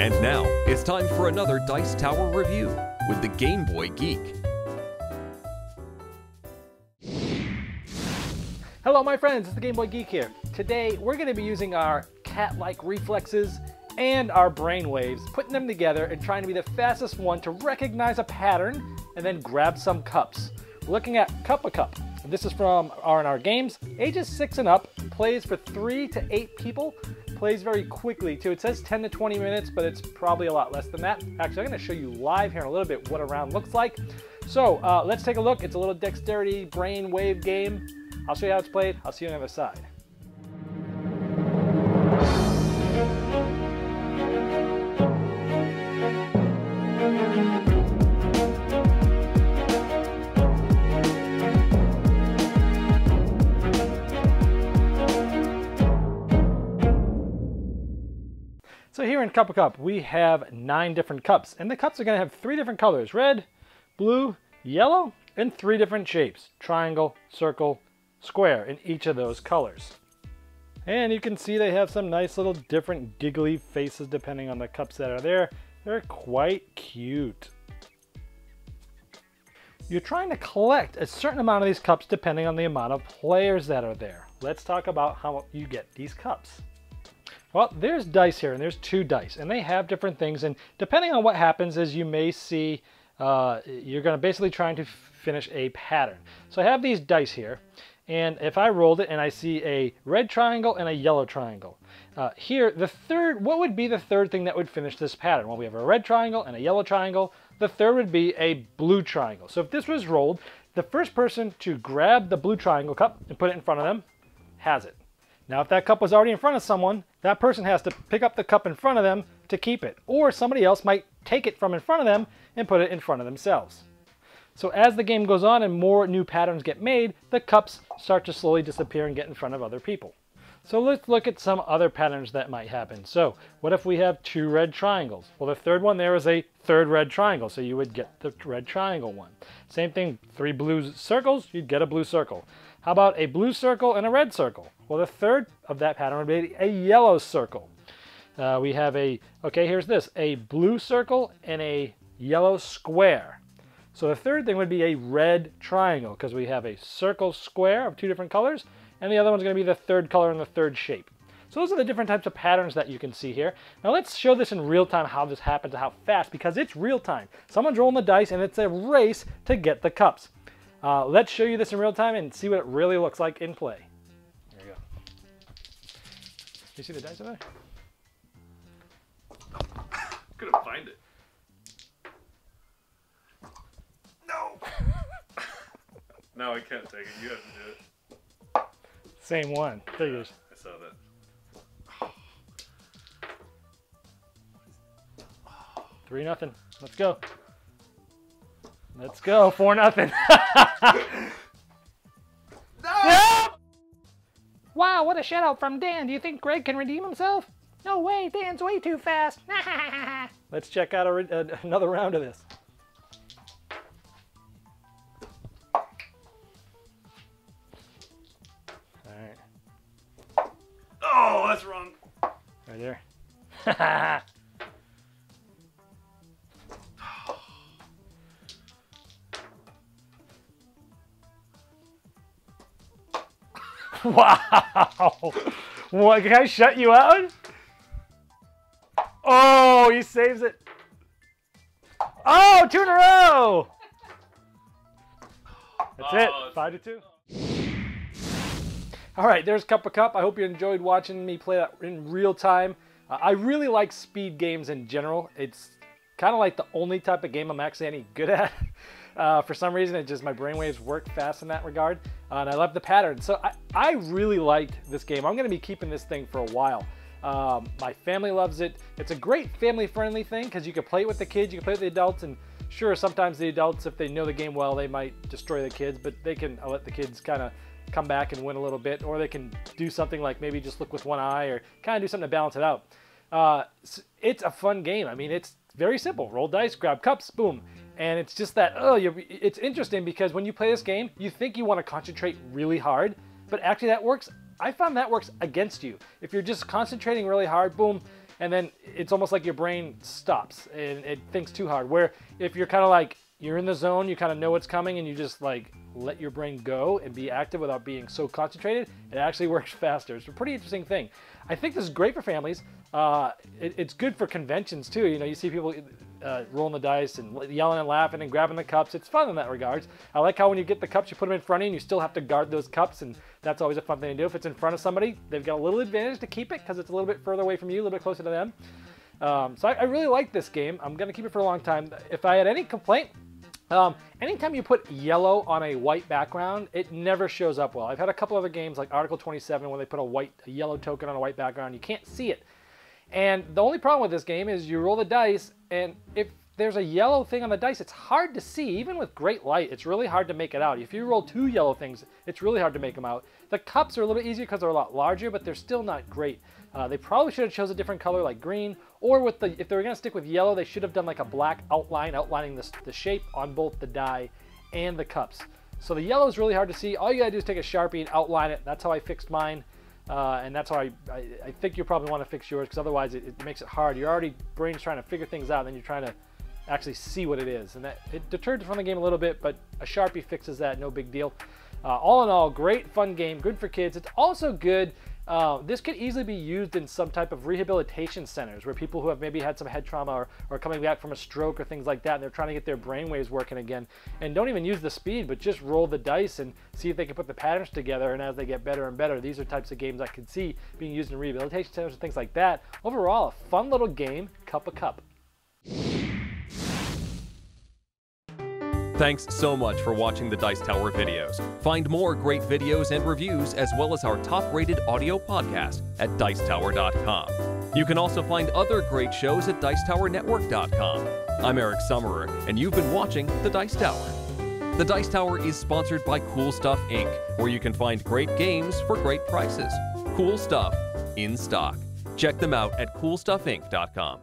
And now, it's time for another Dice Tower review with the Game Boy Geek. Hello my friends, it's the Game Boy Geek here. Today we're going to be using our cat-like reflexes and our brain waves, putting them together and trying to be the fastest one to recognize a pattern and then grab some cups. We're looking at Cup a Cup. This is from R&R Games, ages 6 and up, plays for 3 to 8 people, plays very quickly too. It says 10 to 20 minutes, but it's probably a lot less than that. Actually, I'm going to show you live here in a little bit what a round looks like. So let's take a look. It's a little dexterity brain wave game. I'll show you how it's played. I'll see you on the other side. So here in Cup a Cup, we have 9 different cups, and the cups are going to have 3 different colors: red, blue, yellow, and 3 different shapes: triangle, circle, square in each of those colors. And you can see they have some nice little different giggly faces depending on the cups that are there. They're quite cute. You're trying to collect a certain amount of these cups depending on the amount of players that are there. Let's talk about how you get these cups. Well, there's dice here, and there's 2 dice, and they have different things, and depending on what happens is you may see you're going to basically trying to finish a pattern. So I have these dice here, and if I rolled it and I see a red triangle and a yellow triangle, here what would be the third thing that would finish this pattern? Well, we have a red triangle and a yellow triangle. The third would be a blue triangle. So if this was rolled, the first person to grab the blue triangle cup and put it in front of them has it. Now, if that cup was already in front of someone, that person has to pick up the cup in front of them to keep it. Or somebody else might take it from in front of them and put it in front of themselves. So as the game goes on and more new patterns get made, the cups start to slowly disappear and get in front of other people. So let's look at some other patterns that might happen. So what if we have 2 red triangles? Well, the third one there is a third red triangle, so you would get the red triangle one. Same thing, 3 blue circles, you'd get a blue circle. How about a blue circle and a red circle? Well, the third of that pattern would be a yellow circle. We have here's this, a blue circle and a yellow square. So the third thing would be a red triangle, because we have a circle square of 2 different colors, and the other one's going to be the third color and the third shape. So those are the different types of patterns that you can see here. Now let's show this in real time, how this happens and how fast, because it's real time. Someone's rolling the dice and it's a race to get the cups. Let's show you this in real time and see what it really looks like in play. There you go. You see the dice over there? Couldn't find it. No! No, I can't take it. You have to do it. Same one. Figures. I saw that. 3-0. Let's go. Let's go. 4-0. No! Wow, what a shutout from Dan. Do you think Greg can redeem himself? No way, Dan's way too fast. Let's check out another round of this. All right. Oh, that's wrong. Right there. Wow! What, can I shut you out? Oh, he saves it. Oh, 2 in a row! That's it, 5-2. All right, there's Cup a Cup. I hope you enjoyed watching me play that in real time. I really like speed games in general. It's kind of like the only type of game I'm actually any good at. For some reason, my brainwaves work fast in that regard, and I love the pattern. So I really liked this game. I'm going to be keeping this thing for a while. My family loves it. It's a great family-friendly thing because you can play it with the kids, you can play it with the adults, and sure, sometimes the adults, if they know the game well, they might destroy the kids, but they can let the kids kind of come back and win a little bit, or they can do something like maybe just look with one eye or kind of do something to balance it out. It's a fun game. I mean, it's very simple. Roll dice, grab cups, boom. And it's just that, it's interesting because when you play this game, you think you want to concentrate really hard, but actually that works. I found that works against you. If you're just concentrating really hard, boom, and then it's almost like your brain stops and it thinks too hard. Where if you're kind of like, you're in the zone, you kind of know what's coming, and you just like let your brain go and be active without being so concentrated, it actually works faster. It's a pretty interesting thing. I think this is great for families. It's good for conventions too. You know, you see people rolling the dice and yelling and laughing and grabbing the cups. It's fun in that regards. I like how when you get the cups, you put them in front of you and you still have to guard those cups, and that's always a fun thing to do. If it's in front of somebody, they've got a little advantage to keep it because it's a little bit further away from you, a little bit closer to them. So I really like this game. I'm going to keep it for a long time. If I had any complaint, anytime you put yellow on a white background, it never shows up well. I've had a couple other games like Article 27 where they put a yellow token on a white background. You can't see it. And the only problem with this game is you roll the dice, and if there's a yellow thing on the dice, it's hard to see. Even with great light, it's really hard to make it out. If you roll 2 yellow things, it's really hard to make them out. The cups are a little bit easier because they're a lot larger, but they're still not great. They probably should have chose a different color like green, or if they were going to stick with yellow, they should have done like a black outline, outlining the shape on both the die and the cups. So the yellow is really hard to see. All you gotta do is take a Sharpie and outline it. That's how I fixed mine. And that's how I think you probably want to fix yours, because otherwise it makes it hard. You're already brain's trying to figure things out, and then you're trying to actually see what it is. And it deters from the game a little bit, but a Sharpie fixes that, no big deal. All in all, great fun game, good for kids. It's also good. This could easily be used in some type of rehabilitation centers where people who have maybe had some head trauma or coming back from a stroke or things like that, and they're trying to get their brainwaves working again, and don't even use the speed, but just roll the dice and see if they can put the patterns together. And as they get better and better, these are types of games I could see being used in rehabilitation centers and things like that. Overall, a fun little game, Cup a Cup. Thanks so much for watching the Dice Tower videos. Find more great videos and reviews, as well as our top-rated audio podcast at Dicetower.com. You can also find other great shows at Dicetowernetwork.com. I'm Eric Summerer, and you've been watching The Dice Tower. The Dice Tower is sponsored by Cool Stuff Inc., where you can find great games for great prices. Cool stuff in stock. Check them out at CoolStuffInc.com.